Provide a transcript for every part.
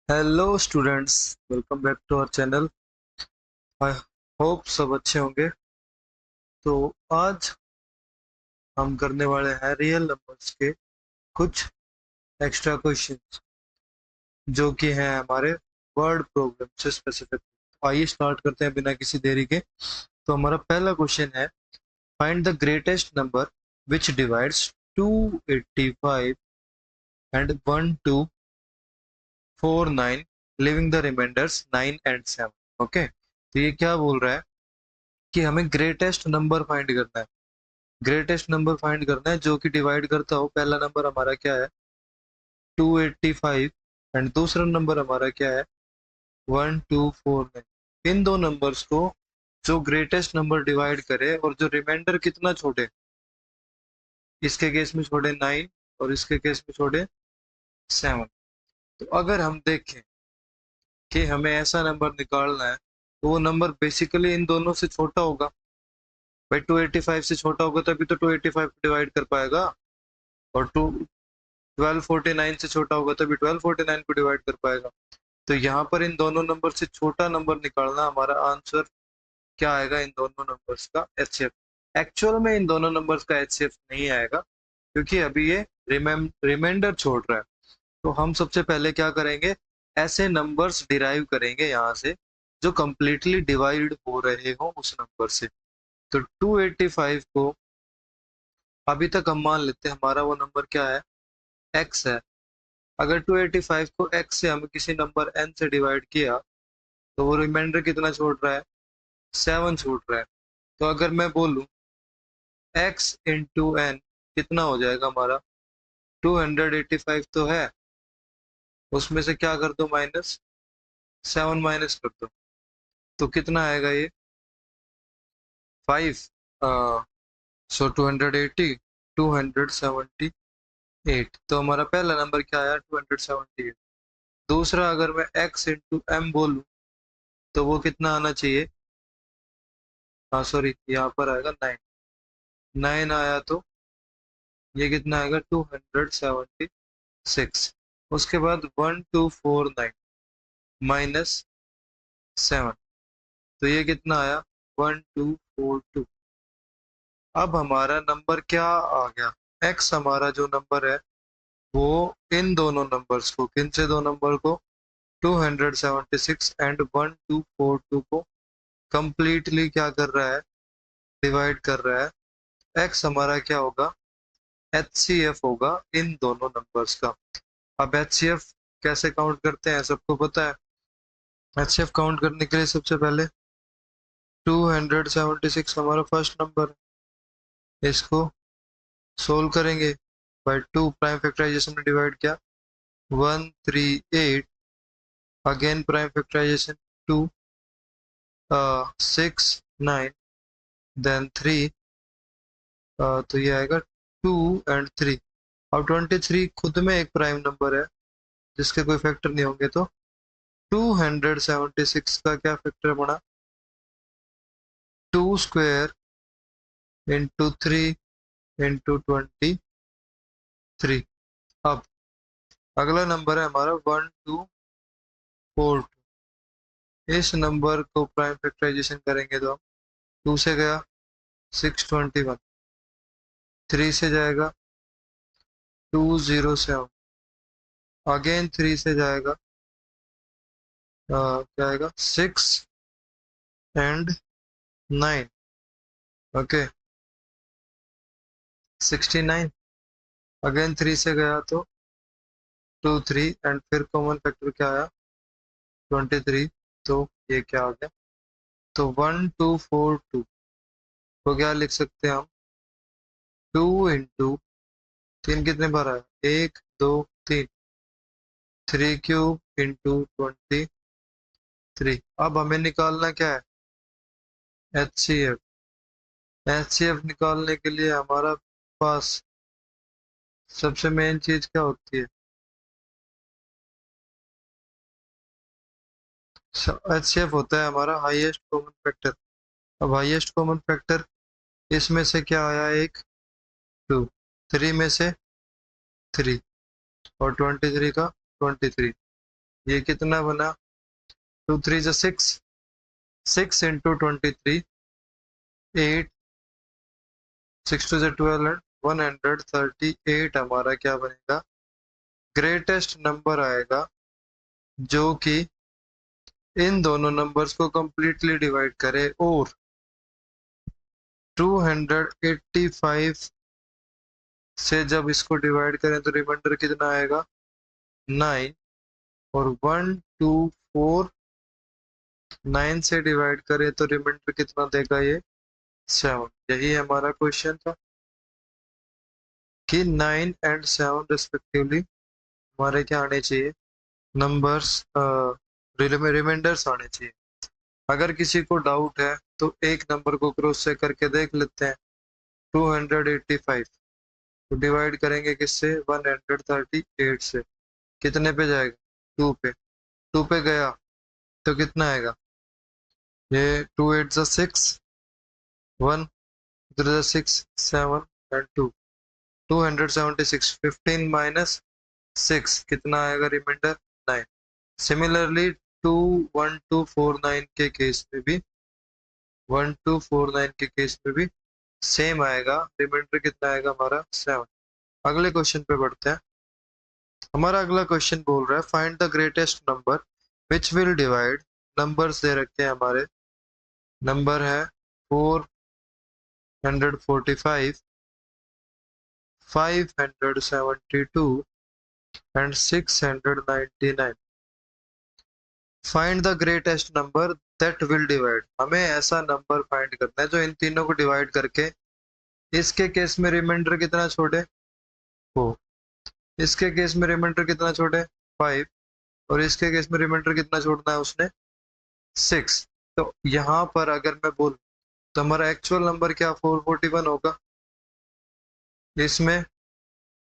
Hello students, welcome back to our channel. I hope सब अच्छे होंगे। तो आज हम करने वाले हैं रियल नंबर्स के कुछ एक्स्ट्रा क्वेश्चंस जो कि हैं हमारे वर्ड प्रॉब्लम से स्पेसिफिक। आइए स्टार्ट करते हैं बिना किसी देरी के। तो हमारा पहला क्वेश्चन है, find the greatest number which divides 285 and 1249 leaving the remainders 9 and 7। Okay, तो ये क्या बोल रहा है कि हमें ग्रेटेस्ट नंबर फाइंड करना है। ग्रेटेस्ट नंबर फाइंड करना है जो कि डिवाइड करता हो। पहला नंबर हमारा क्या है, 285, एंड दूसरा नंबर हमारा क्या है, 1249। इन दो नंबर्स को जो ग्रेटेस्ट नंबर डिवाइड करे और जो रिमाइंडर कितना छोड़े, इसके केस में छोड़े 9 और इसके केस में छोड़े 7। तो अगर हम देखें कि हमें ऐसा नंबर निकालना है तो वो नंबर बेसिकली इन दोनों से छोटा होगा। भाई 285 से छोटा होगा तभी तो 285 डिवाइड कर पाएगा, और 1249 से छोटा होगा तभी 1249 को डिवाइड कर पाएगा। तो यहाँ पर इन दोनों नंबर से छोटा नंबर निकालना, हमारा आंसर क्या आएगा, इन दोनों नंबर्स का एचसीएफ। एक्चुअल में इन दोनों नंबर्स का एचसीएफ नहीं आएगा क्योंकि अभी ये रिमाइंडर छोड़ रहा है। तो हम सबसे पहले क्या करेंगे, ऐसे नंबर्स डिराइव करेंगे यहाँ से जो कंप्लीटली डिवाइड हो रहे हो उस नंबर से। तो 285 को अभी तक हम मान लेते हैं हमारा वो नंबर क्या है, एक्स है। अगर 285 को x से हम किसी नंबर n से डिवाइड किया तो वो रिमाइंडर कितना छोड़ रहा है, 7 छोड़ रहा है। तो अगर मैं बोलूं x इंटू n कितना हो जाएगा हमारा, 285 तो है, उसमें से क्या कर दो माइनस, 7 माइनस कर दो, तो कितना आएगा ये 5। सो 280, 278। तो हमारा पहला नंबर क्या आया, 278। दूसरा अगर मैं x इंटू m बोलूं तो वो कितना आना चाहिए, हाँ सॉरी यहाँ पर आएगा 9। 9 आया तो ये कितना आएगा, 276। उसके बाद 1249 माइनस 7, तो ये कितना आया, 1242। अब हमारा नंबर क्या आ गया, x हमारा जो नंबर है वो इन दोनों नंबर्स को, किन से दो नंबर को, 276 एंड 1242 को कंप्लीटली क्या कर रहा है, डिवाइड कर रहा है। x हमारा क्या होगा, एचसीएफ होगा इन दोनों नंबर्स का। अब एचसीएफ कैसे काउंट करते हैं सबको पता है। एचसीएफ काउंट करने के लिए सबसे पहले 276 हमारा फर्स्ट नंबर है, इसको सोल्व करेंगे, बाय 2 प्राइम फैक्टराइजेशन में डिवाइड किया, 138, अगेन प्राइम फैक्टराइजेशन 2, 6 9, देन 3, तो ये आएगा 2 एंड 3। अब 23 खुद में एक प्राइम नंबर है जिसके कोई फैक्टर नहीं होंगे, तो 276 का क्या फैक्टर बना, 2 स्क्वायर इंटू 3 इंटू 23। अब अगला नंबर है हमारा 1242। इस नंबर को प्राइम फैक्टराइजेशन करेंगे तो हम 2 से गया 621, 3 से जाएगा 207, अगेन 3 से जाएगा क्या आएगा 6 एंड 9, ओके 69, अगेन 3 से गया तो 2 3, एंड फिर कॉमन फैक्टर क्या आया 23। तो ये क्या आ गया, तो 1242 को क्या लिख सकते हैं हम, 2 इंटू 3 कितने बार आया, 1 2 3, 3 क्यूब इंटू 23। अब हमें निकालना क्या है, एचसीएफ। एचसीएफ निकालने के लिए हमारा पास सबसे मेन चीज क्या होती है, एचसीएफ होता है हमारा हाईएस्ट कॉमन फैक्टर। अब हाईएस्ट कॉमन फैक्टर इसमें से क्या आया, एक 2, 3 में से 3, और 23 का 23, ये कितना बना, 2 3 जा 6, 6 इंटू 23, 8, 6 2 जा 12 एंड 138 हमारा क्या बनेगा, ग्रेटेस्ट नंबर आएगा जो कि इन दोनों नंबर्स को कंप्लीटली डिवाइड करे। और 285 से जब इसको डिवाइड करें तो रिमाइंडर कितना आएगा, 9। और 1249 से डिवाइड करें तो रिमाइंडर कितना देगा, ये 7। यही हमारा क्वेश्चन था कि 9 एंड 7 रिस्पेक्टिवली हमारे क्या आने चाहिए, नंबर्स, रिमाइंडर्स आने चाहिए। अगर किसी को डाउट है तो एक नंबर को क्रॉस चेक करके देख लेते हैं। 285 तो डिवाइड करेंगे किससे, 138 से, कितने पे जाएगा, 2 पे। 2 पे गया तो कितना आएगा, ये 2 8 जा 6, 1 इधर जा 6 7 एंड 2, 276। 15 माइनस 6 कितना आएगा रिमाइंडर, 9। सिमिलरली 21249 के केस में भी, 1249 के केस में भी सेम आएगा, रिमाइंडर कितना आएगा हमारा, 7। अगले क्वेश्चन पे बढ़ते हैं। हमारा अगला क्वेश्चन बोल रहा है find the greatest number which will divide, numbers दे रखे हैं हमारे, नंबर है 445, 572 and 699। Find the greatest number that will divide, हमें ऐसा नंबर फाइंड करना है जो इन तीनों को डिवाइड करके इसके केस में रिमाइंडर कितना छोड़े, 4। इसके केस में रिमाइंडर कितना छोड़े, 5। और इसके केस में रिमाइंडर कितना छोड़ना है उसने, 6। तो यहाँ पर अगर मैं बोल तो हमारा एक्चुअल नंबर क्या 441 होगा, इसमें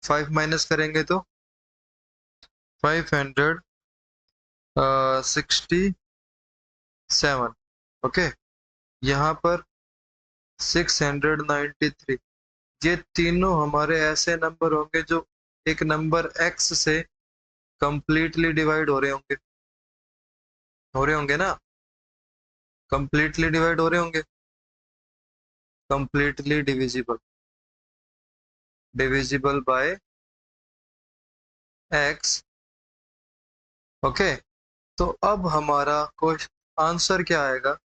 5 माइनस करेंगे तो 567। ओके, यहाँ पर 693। ये तीनों हमारे ऐसे नंबर होंगे जो एक नंबर x से कंप्लीटली डिवाइड हो रहे होंगे ना, कंप्लीटली डिवाइड हो रहे होंगे, completely divisible by x। Okay, तो अब हमारा क्वेश्चन आंसर क्या आएगा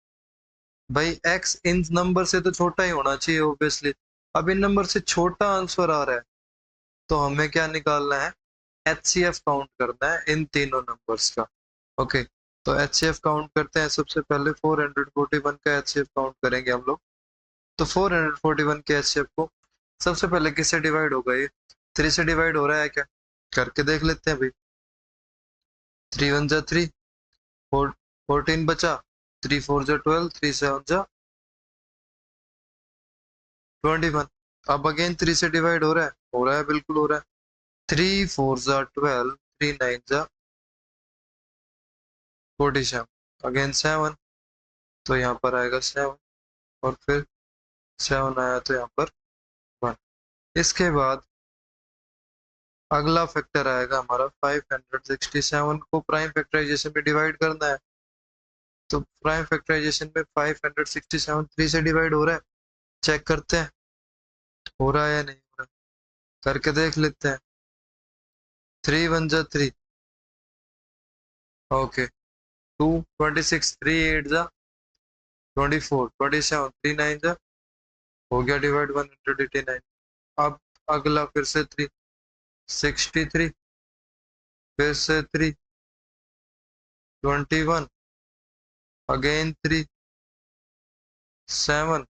भाई, x इन नंबर से तो छोटा ही होना चाहिए ऑब्वियसली। अब इन नंबर से छोटा आंसर आ रहा है तो हमें क्या निकालना है, HCF काउंट करना है इन तीनों नंबर्स का। ओके, तो HCF काउंट करते हैं। सबसे पहले 441 का HCF काउंट करेंगे हम लोग। तो 441 के HCF को सबसे पहले किससे डिवाइड होगा, ये 3 से डिवाइड हो रहा है क्या, करके देख लेते हैं भाई। 3 1 जा 3, 14 बचा, 3 4 जा 12, 3 7 जा 21। अब अगेन 3 से डिवाइड हो रहा है बिल्कुल हो रहा है। 3 4 जा 12, 3 9 जा 47, अगेन 7, तो यहाँ पर आएगा 7, और फिर 7 आया तो यहाँ पर 1। इसके बाद अगला फैक्टर आएगा हमारा 567 को प्राइम फैक्टराइजेशन में डिवाइड करना है। तो प्राइम फैक्टराइजेशन में 567 3 से डिवाइड हो रहा है, चेक करते हैं हो रहा है या नहीं हो रहा, करके देख लेते हैं। 3 1 जा 3, ओके, 2 26, 3 8 जा 24, 27, 3 9 जा, हो गया डिवाइड 189। अब अगला फिर से 3, 63, फिर से 3, 21, अगेन 3, 7,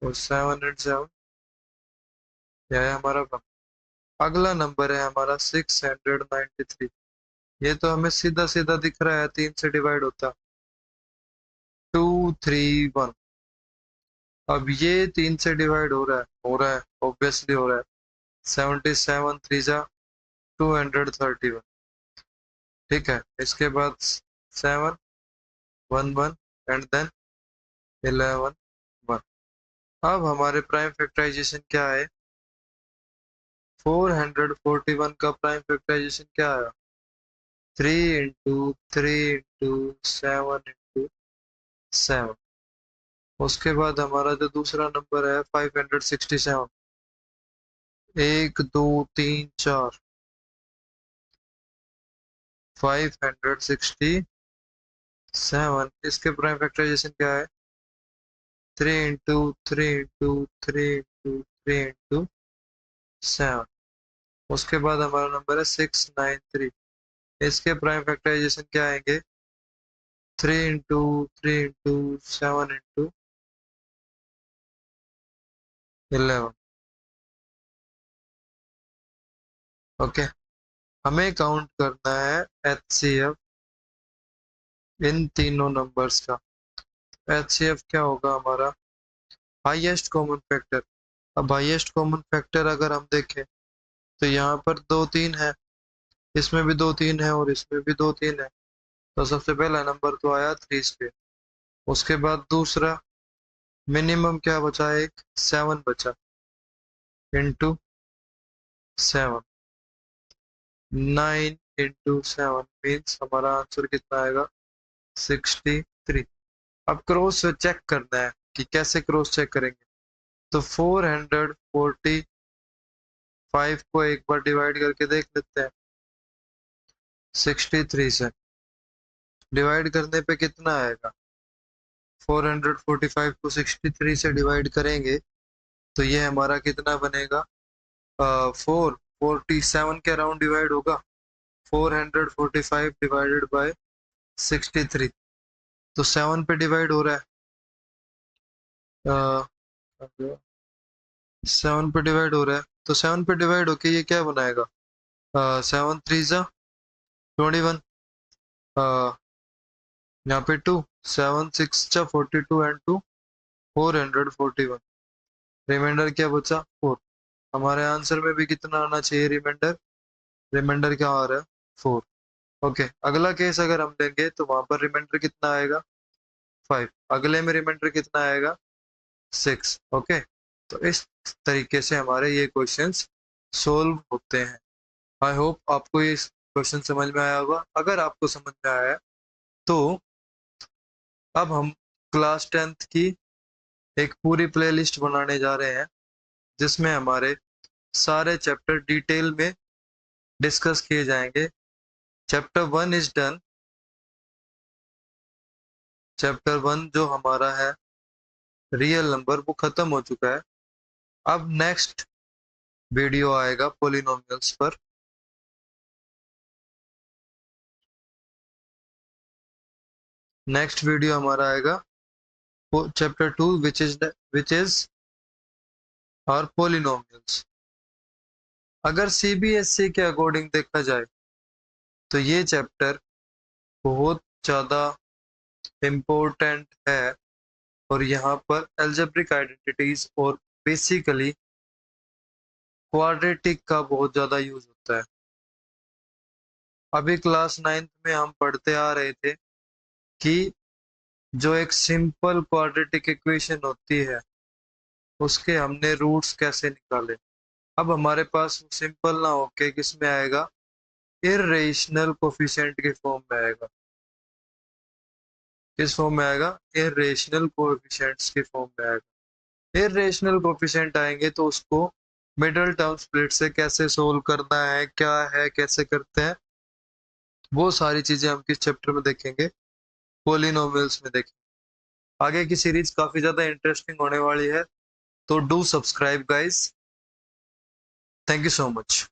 और 7 एंड 7, यह है हमारा कम। अगला नंबर है हमारा 693। ये तो हमें सीधा सीधा दिख रहा है, 3 से डिवाइड होता, 231। अब ये 3 से डिवाइड हो रहा है ऑब्वियसली हो रहा है। 77 3 जा 231, ठीक है। इसके बाद 7 1 1 एंड देन 11 1। अब हमारे प्राइम फैक्टराइजेशन क्या है, 441 का प्राइम फैक्टराइजेशन क्या है, 3 इंटू 3 इंटू 7 इंटू 7। उसके बाद हमारा जो दूसरा नंबर है 567, 1 2 3 4, 567। इसके प्राइम फैक्टराइजेशन क्या है? 3 इंटू 3 इंटू 3 इंटू 3 इंटू 7। उसके बाद हमारा नंबर है 693। इसके प्राइम फैक्टराइजेशन क्या आएंगे? 3 इंटू 3 इंटू 7 इंटू 11। ओके, हमें काउंट करना है HCF इन तीनों नंबर्स का। HCF क्या होगा हमारा? Highest common factor. अब हाईएस्ट कॉमन फैक्टर अगर हम देखें तो यहाँ पर 2 3 है, इसमें भी 2 3 है और इसमें भी 2 3 है। तो सबसे पहला नंबर तो आया 3 स्क्वायर। उसके बाद दूसरा मिनिमम क्या बचा? एक 7 बचा, इंटू 7। 9 इंटू 7 मीन्स हमारा आंसर कितना आएगा? 63। अब क्रॉस चेक करना है कि कैसे क्रॉस चेक करेंगे। तो 445 को एक बार डिवाइड करके देख लेते हैं। 63 से डिवाइड करने पे कितना आएगा? 445 को 63 से डिवाइड करेंगे तो ये हमारा कितना बनेगा? 447 के अराउंड डिवाइड होगा। 445 डिवाइडेड बाय 63, तो 7 पे डिवाइड हो रहा है। 7 पे डिवाइड हो रहा है, तो 7 पे डिवाइड होके ये क्या बनाएगा? 7 3 जा 21, यहाँ पे 2, 7 6 जा 42 एंड 2 441। रिमाइंडर क्या बचा? 4। हमारे आंसर में भी कितना आना चाहिए रिमाइंडर? रिमाइंडर क्या आ रहा है? 4। ओके, अगला केस अगर हम लेंगे तो वहां पर रिमाइंडर कितना आएगा? 5। अगले में रिमाइंडर कितना आएगा? 6। ओके, तो इस तरीके से हमारे ये क्वेश्चंस सोल्व होते हैं। आई होप आपको ये क्वेश्चन समझ में आया होगा। अगर आपको समझ में आया तो अब हम क्लास 10th की एक पूरी प्लेलिस्ट बनाने जा रहे हैं जिसमें हमारे सारे चैप्टर डिटेल में डिस्कस किए जाएंगे। Chapter 1 is done. चैप्टर 1 जो हमारा है रियल नंबर, वो खत्म हो चुका है। अब नेक्स्ट वीडियो आएगा पॉलिनोमियल्स पर। नेक्स्ट वीडियो हमारा आएगा चैप्टर 2 विच इज और पॉलिनोमियल्स। अगर CBSE के अकॉर्डिंग देखा जाए तो ये चैप्टर बहुत ज़्यादा इम्पोर्टेंट है और यहाँ पर एल्जेब्रिक आइडेंटिटीज और बेसिकली क्वाड्रेटिक का बहुत ज़्यादा यूज होता है। अभी क्लास 9th में हम पढ़ते आ रहे थे कि जो एक सिंपल क्वाड्रेटिक इक्वेशन होती है उसके हमने रूट्स कैसे निकाले। अब हमारे पास सिंपल ना होके किस में आएगा? इर्रेशनल कोफिशिएंट के फॉर्म में आएगा। किस फॉर्म में आएगा? इर्रेशनल कोएफिशिएंट्स के फॉर्म में आएगा। इर्रेशनल कोएफिशिएंट आएंगे तो उसको मिडिल टर्म स्प्लिट से कैसे सोल्व करना है, क्या है, कैसे करते हैं, वो सारी चीजें हम किस चैप्टर में देखेंगे? पॉलिनोमियल्स में देखेंगे। आगे की सीरीज काफी ज्यादा इंटरेस्टिंग होने वाली है, तो do subscribe guys. Thank you so much.